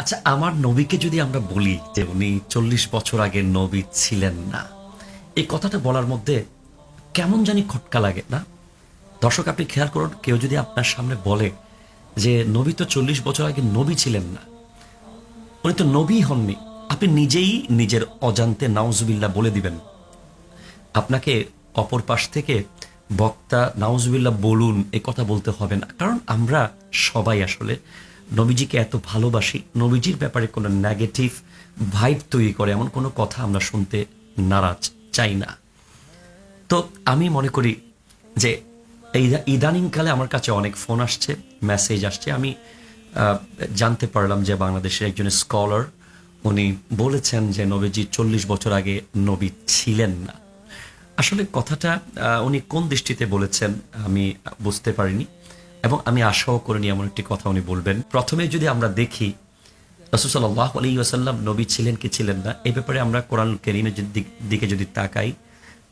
আচ্ছা, আমার নবীকে যদি আমরা বলি যে উনি 40 বছর আগে নবী ছিলেন না, এই কথাটা বলার মধ্যে কেমন জানি খটকা লাগে না? দর্শক, আপনি খেয়াল করুন, কেউ যদি আপনার সামনে বলে যে নবী তো 40 বছর আগে নবী ছিলেন না, উনি তো নবী হননি, আপনি নিজেই নিজের অজান্তে নাউজুবিল্লাহ বলে দিবেন। আপনাকে অপর পাশ থেকে বক্তা নাউজুবিল্লাহ বলুন এই কথা বলতে হবে না, কারণ আমরা সবাই আসলে নবীজিকে এত ভালোবাসি, নবীজির ব্যাপারে কোনো নেগেটিভ ভাইব তৈরি করে এমন কোনো কথা আমরা শুনতে নারাজ চাই না। তো আমি মনে করি যে এই ইদানিংকালে আমার কাছে অনেক ফোন আসছে, মেসেজ আসছে। আমি জানতে পারলাম যে বাংলাদেশের একজন স্কলার উনি বলেছেন যে নবীজি 40 বছর আগে নবী ছিলেন না। আসলে কথাটা উনি কোন দৃষ্টিতে বলেছেন আমি বুঝতে পারিনি, এবং আমি আশাও করিনি এমন একটি কথা উনি বলবেন। প্রথমে যদি আমরা দেখি রাসূল সাল্লাল্লাহু আলাইহি ওয়াসাল্লাম নবী ছিলেন কি ছিলেন না, এই ব্যাপারে আমরা কোরআন কারীমের দিকে যদি তাকাই,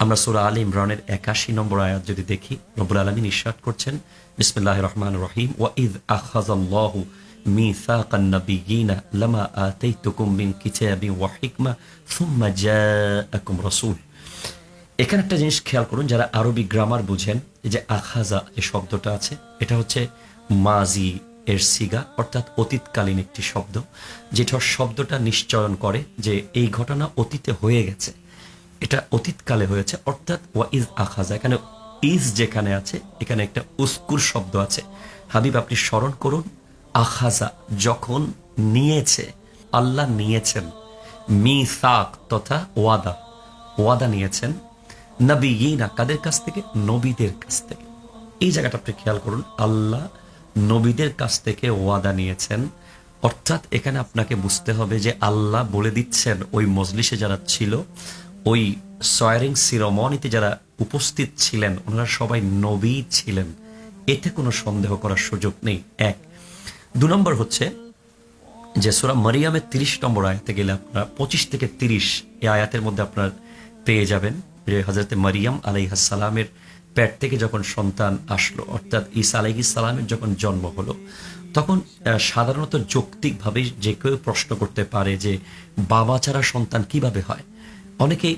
আমরা সূরা আলে ইমরানের ৮১ নম্বর আয়াত যদি দেখি, রব্বুল আলামিন ইরশাদ করছেন, বিসমিল্লাহির রহমানির রহিম, ওয়া ইয আখাযাল্লাহু মিসাকান নাবিয়্যিনা লামা আতাইতুকুম মিন কিতাবিন ওয়া হিকমা সুম্মা জাআকুম রাসূল। এখানে একটা জিনিস খেয়াল করুন, যারা আরবি গ্রামার বুঝেন, এই যে আখাজা যে শব্দটা আছে, এটা হচ্ছে মাজি এর সিগা, অর্থাৎ অতীতকালীন একটি শব্দ, যেটা শব্দটা নিশ্চয়ন করে যে এই ঘটনা অতীতে হয়ে গেছে, এটা অতীতকালে হয়েছে, অর্থাৎ ওয়া ইজ আখাজা। এখানে ইজ যেখানে আছে, এখানে একটা উস্কুর শব্দ আছে। হাবিব, আপনি স্মরণ করুন, আখাজা যখন নিয়েছে, আল্লাহ নিয়েছেন, মিসাক তথা ওয়াদা, ওয়াদা নিয়েছেন নবিয়িনা, কাদের কাছ থেকে? নবীদের কাছ থেকে। এই জায়গাটা আপনি খেয়াল করুন, আল্লাহ নবীদের কাছ থেকে ওয়াদা নিয়েছেন, অর্থাৎ এখানে আপনাকে বুঝতে হবে যে আল্লাহ বলে দিচ্ছেন ওই মজলিসে যারা ছিল, ওই সয়ারিং সিরোমনিতে যারা উপস্থিত ছিলেন, ওনারা সবাই নবী ছিলেন, এতে কোনো সন্দেহ করার সুযোগ নেই। এক। ২ নম্বর হচ্ছে যে সূরা মারিয়ামের ৩০ নম্বর আয়াতে গেলে আপনারা ২৫ থেকে ৩০ এই আয়াতের মধ্যে আপনারা পেয়ে যাবেন যে হযরতে মারিয়াম আলাইহিস সালামের পেট থেকে যখন সন্তান আসলো, অর্থাৎ ঈসা আলাইহিস সালামের যখন জন্ম হলো, তখন সাধারণত যৌক্তিকভাবে যে কেউ প্রশ্ন করতে পারে যে বাবা ছাড়া সন্তান কিভাবে হয়। অনেকেই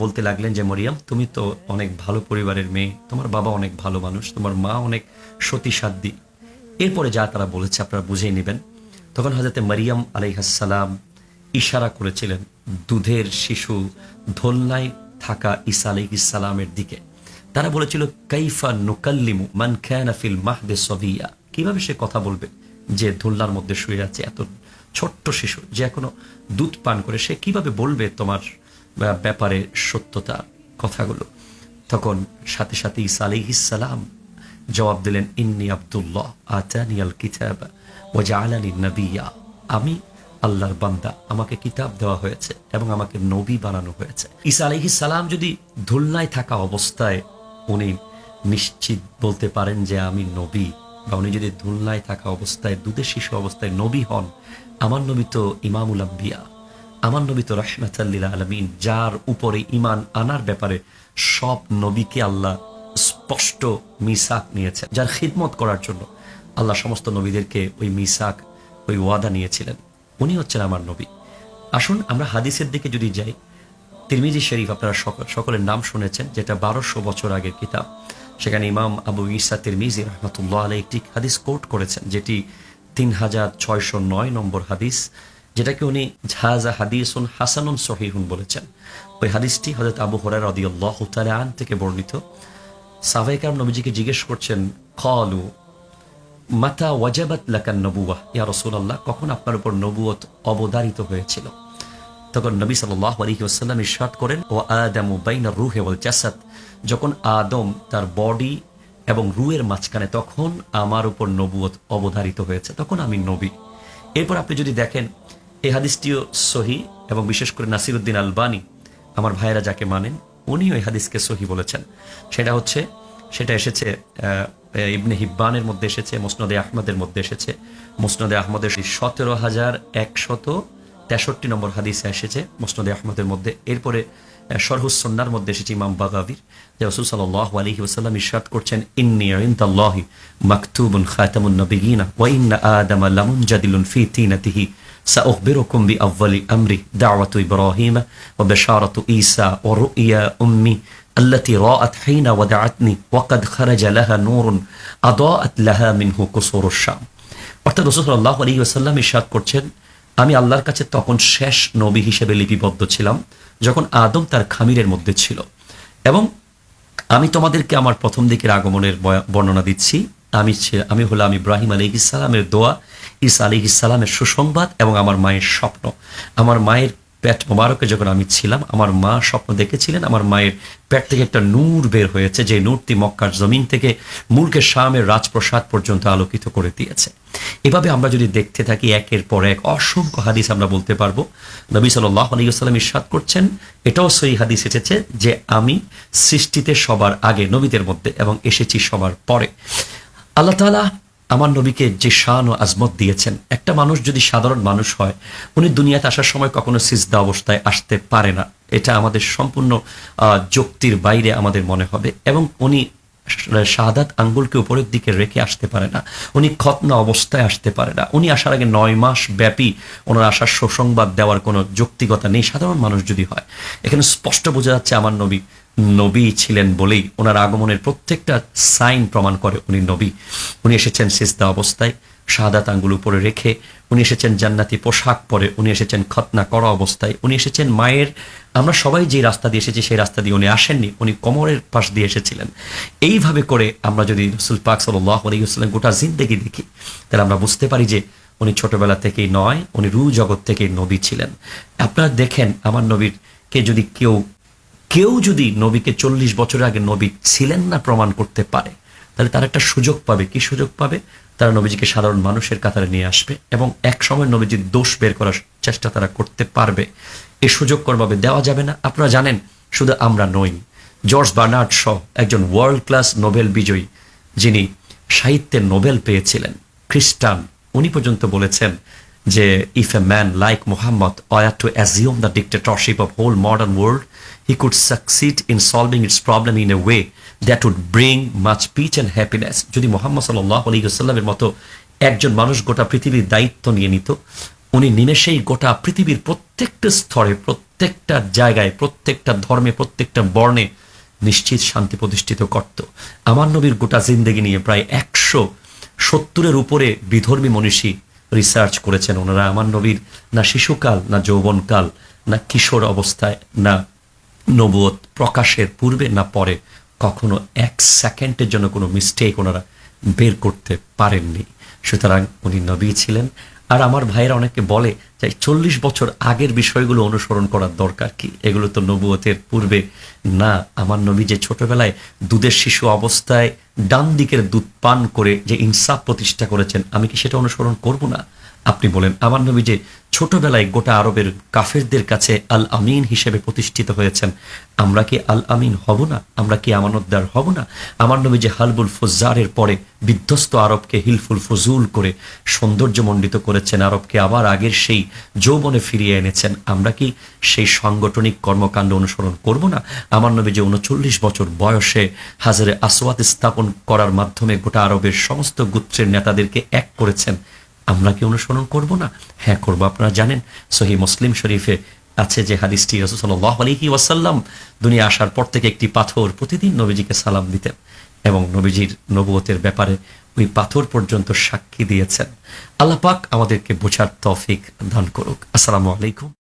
বলতে লাগলেন যে মরিয়াম, তুমি তো অনেক ভালো পরিবারের মেয়ে, তোমার বাবা অনেক ভালো মানুষ, তোমার মা অনেক সতীসাধ্যী। এরপরে যা তারা বলেছে আপনারা বুঝেই নেবেন। তখন হযরতে মারিয়াম আলাইহিস সালাম ইশারা করেছিলেন দুধের শিশু দোলনায় থাকা ঈসা আলাইহিস সালামের দিকে। তারা বলেছিল, কাইফা নুকাল্লিমু মান কানা ফিল মাহদি সবিয়া, কিভাবে সে কথা বলবে যে দোলনার মধ্যে শুয়ে আছে এত ছোট্ট শিশু, যে এখনো দুধ পান করে, সে কিভাবে বলবে তোমার ব্যাপারে সত্যতা কথাগুলো। তখন সাথে সাথে ঈসা আলাইহিস সালাম জবাব দিলেন, ইন্নী আব্দুল্লাহ আতানিয়াল কিতাব ওয়া জাআলানি নাবিয়্যা, আমি আল্লাহর বান্দা, আমাকে কিতাব দেওয়া হয়েছে এবং আমাকে নবী বানানো হয়েছে। ঈসা আলাইহিস সালাম যদি ধুলনায় থাকা অবস্থায় উনি নিশ্চিত বলতে পারেন যে আমি নবী, বা উনি যদি ধুলনায় থাকা অবস্থায় দুধের শিশু অবস্থায় নবী হন, আমার নবী তো ইমামুল আম্বিয়া, আমার নবী তো রাহমাতাল লিল আলামিন, যার উপরে ঈমান আনার ব্যাপারে সব নবীকে আল্লাহ স্পষ্ট মিসাক নিয়েছেন, যার খিদমত করার জন্য আল্লাহ সমস্ত নবীদেরকে ওই মিসাক, ওই ওয়াদা নিয়েছিলেন, উনি হচ্ছেন আমার নবী। আসুন আমরা হাদিসের দিকে যদি যাই, তিরমিজি শরীফ আপনারা সকলের নাম শুনেছেন, যেটা 1200 বছর আগের কিতাব। সেখানে ইমাম আবু ঈসা তিরমিজি রাহমাতুল্লাহ আলাইহি একটি হাদিস কোট করেছেন, যেটি 3609 নম্বর হাদিস, যেটাকে উনি হাযা হাদিসুন হাসানুন সহিহুন বলেছেন। ওই হাদিসটি হযরত আবু হুরায়রা রাদিয়াল্লাহু তাআলা আন থেকে বর্ণিত। সাহাবায়ে কেরাম নবীজিকে জিজ্ঞেস করছেন, ক্বালু মাতা ওয়াজাবাত লাকান নবুওয়াহ, ইয়া রাসূলুল্লাহ, কখন আপনার উপর নবুয়ত অবধারিত হয়েছিল? তখন নবী সাল্লাল্লাহু আলাইহি ওয়াসাল্লাম ইরশাদ করেন, ওয়া আদামু বাইনার রূহি ওয়াল জাসাদ, যখন আদম তার বডি এবং রূহের মাঝখানে, তখন আমার উপর নবুয়ত অবধারিত হয়েছে, তখন আমি নবী। এরপর আপনি যদি দেখেন, এই হাদিসটিও সহিহ, এবং বিশেষ করে নাসিরউদ্দিন আলবানী, আমার ভাইয়েরা যাকে মানেন, উনিও এই হাদিসকে সহিহ বলেছেন। সেটা এসেছে ইবনে হিব্বানের মধ্যে এসেছে, মুসনাদে আহমদের মধ্যে এসেছে। মুসনাদে আহমদের 17163 নম্বর হাদিসে এসেছে মুসনাদে আহমদের মধ্যে। এরপরে শরহুস সুন্নাহর মধ্যে এসেছে ইমাম বাগাবীর, যে রাসূল সাল্লাল্লাহু আলাইহি ওয়াসাল্লাম ইরশাদ করছেন, ইন্নী ইনদাল্লাহি মাকতুবুন খাতামুন নবিয়্যিনা ওয়া ইন্না আদামা লামুনজাদিলুন ফি তিনাতিহি سأخبركم بأول أمري دعوة إبراهيم وبشارة عيسى ورؤيا أمي التي رأت حين ودعتني وقد خرج لها نور أضاءت لها منه قصور الشام. অর্থাৎ রাসূল সাল্লাল্লাহু আলাইহি ওয়াসাল্লাম ইরশাদ করছেন, আমি আল্লাহর কাছে তখন শেষ নবী হিসেবে লিপিবদ্ধ ছিলাম যখন আদম তার খামিরের মধ্যে ছিল, এবং আমি তোমাদেরকে আমার প্রথম দিকের আগমনের বর্ণনা দিচ্ছি। আমি হলাম ইব্রাহিম আলাইহিস সালামের দোয়া, ঈসা আলাইহিস সালামের সুসংবাদ এবং আমার মায়ের স্বপ্ন। আমার মায়ের পেট মোবারকে যখন আমি ছিলাম, আমার মা স্বপ্ন দেখেছিলেন আমার মায়ের পেট থেকে একটা নূর বের হয়েছে, যে নূরটি মক্কার জমিন থেকে মুলকে শামের রাজপ্রসাদ পর্যন্ত আলোকিত করে দিয়েছে। এভাবে আমরা যদি দেখতে থাকি একের পর এক অসংখ্য হাদিস আমরা বলতে পারবো। নবী সাল্লাল্লাহু আলাইহি ওয়াসাল্লাম ইরশাদ করছেন, এটাও সহিহ হাদিস এসেছে যে আমি সৃষ্টিতে সবার আগে নবীদের মধ্যে এবং এসেছি সবার পরে। আল্লাহ তাআলা আমার নবীকে যে শান ও আজমত দিয়েছেন, একটা মানুষ যদি সাধারণ মানুষ হয়, উনি দুনিয়াতে আসার সময় কখনো সিজদা অবস্থায় আসতে পারে না। এটা আমাদের সম্পূর্ণ যুক্তির বাইরে আমাদের মনে হবে। এবং উনি শাহাদাত আঙ্গুলকে উপরের দিকে রেখে আসতে পারে না, উনি খতনা অবস্থায় আসতে পারে না। উনি আসার আগে 9 মাস ব্যাপী ওনার আসার সুসংবাদ দেওয়ার কোনো যৌক্তিকতা নেই সাধারণ মানুষ যদি হয়। এখানে স্পষ্ট বোঝা যাচ্ছে আমার নবী নবী ছিলেন বলেই ওনার আগমনের প্রত্যেকটা সাইন প্রমাণ করে উনি নবী। উনি এসেছেন সিজদা অবস্থায়, শাহাদাত আঙ্গুল উপরে রেখে, উনি এসেছেন জান্নাতি পোশাক পরে, উনি এসেছেন খতনা করা অবস্থায়, উনি এসেছেন মায়ের, আমরা সবাই যে রাস্তা দিয়ে এসেছি সেই রাস্তা দিয়ে উনি আসেননি, উনি কোমরের পাশ দিয়ে এসেছিলেন। এইভাবে করে আমরা যদি রাসূল পাক সাল্লাল্লাহু আলাইহি ওয়াসাল্লাম গোটা জিন্দেগি দেখি, তাহলে আমরা বুঝতে পারি যে উনি ছোটবেলা থেকেই নয়, উনি রূহ জগৎ থেকেই নবী ছিলেন। আপনারা দেখেন আমার নবীরকে যদি কেউ যদি নবীকে 40 বছর আগে নবী ছিলেন না প্রমাণ করতে পারে, তাহলে তারা একটা সুযোগ পাবে। কি সুযোগ পাবে? তারা নবীজিকে সাধারণ মানুষের কাতারে নিয়ে আসবে এবং এক সময় নবীজির দোষ বের করার চেষ্টা তারা করতে পারবে। এই সুযোগ কোনোভাবে দেওয়া যাবে না। আপনারা জানেন, শুধু আমরা নই, জর্জ বার্নার্ড শ একজন ওয়ার্ল্ড ক্লাস নোবেল বিজয়ী, যিনি সাহিত্যে নোবেল পেয়েছিলেন, খ্রিস্টান, উনি পর্যন্ত বলেছেন যে if a man like Muhammad were to assume the dictatorship of whole modern world, he could succeed in solving its problem in a way that would bring much peace and happiness. যদি মুহাম্মদ সাল্লাল্লাহু আলাইহি ওয়াসাল্লামের মতো একজন মানুষ গোটা পৃথিবীর দায়িত্ব নিয়ে নিত, উনি নিমেষেই গোটা পৃথিবীর প্রত্যেকটা স্তরে, প্রত্যেকটা জায়গায়, প্রত্যেকটা ধর্মে, প্রত্যেকটা বর্ণে নিশ্চিত শান্তি প্রতিষ্ঠিত করত। আমার নবীর গোটা জিন্দেগি নিয়ে প্রায় 170-এর উপরে বিধর্মী মনীষী রিসার্চ করেছেন। ওনারা আমার নবীর না শিশুকাল, না যৌবনকাল, না কিশোর অবস্থায়, না নবুয়ত প্রকাশের পূর্বে না পরে কখনো 1 সেকেন্ডের জন্য কোনো মিস্টেক ওনারা বের করতে পারেননি। সুতরাং উনি নবী ছিলেন। আর আমার ভাইয়েরা অনেকে বলে যে 40 বছর আগের বিষয়গুলো অনুসরণ করার দরকার কি, এগুলো তো নবুয়তের পূর্বে না। আমার নবী যে ছোটবেলায় দুধের শিশু অবস্থায় ডান দিকের দুধ পান করে যে ইনসাফ প্রতিষ্ঠা করেছেন, আমি কি সেটা অনুসরণ করব না? আপনি বলেন, আমার নবী যে ছোটবেলায় গোটা আরবের কাফেরদের কাছে আল আমিন হিসেবে প্রতিষ্ঠিত হয়েছেন, আমরা কি আল আমিন হব না? আমরা কি আমানতদার হব না? আমার নবী যে হালবুল ফুজ্জারের পরে বিধ্বস্ত আরবকে হিলফুল ফজুল করে সৌন্দর্যমণ্ডিত করেছেন, আরবকে আবার আগের সেই যৌবনে ফিরিয়ে এনেছেন, আমরা কি সেই সাংগঠনিক কর্মকাণ্ড অনুসরণ করব না? আমার নবী যে 39 বছর বয়সে হাজারে আসওয়াদ স্থাপন করার মাধ্যমে গোটা আরবের সমস্ত গোত্রের নেতাদেরকে এক করেছেন, আমরা কি অনুসরণ করব না? হ্যাঁ, করব। আপনারা জানেন, সহিহ মুসলিম শরীফে আছে যে হাদিসটি, রাসূল সাল্লাল্লাহু আলাইহি ওয়াসাল্লাম দুনিয়া আসার পর থেকে একটি পাথর প্রতিদিন নবীজিকে সালাম দিতেন এবং নবীজির নবুয়তের ব্যাপারে ওই পাথর পর্যন্ত সাক্ষী দিয়েছেন। আল্লাহ পাক আমাদেরকে বোঝার তৌফিক দান করুক। আসসালামু আলাইকুম।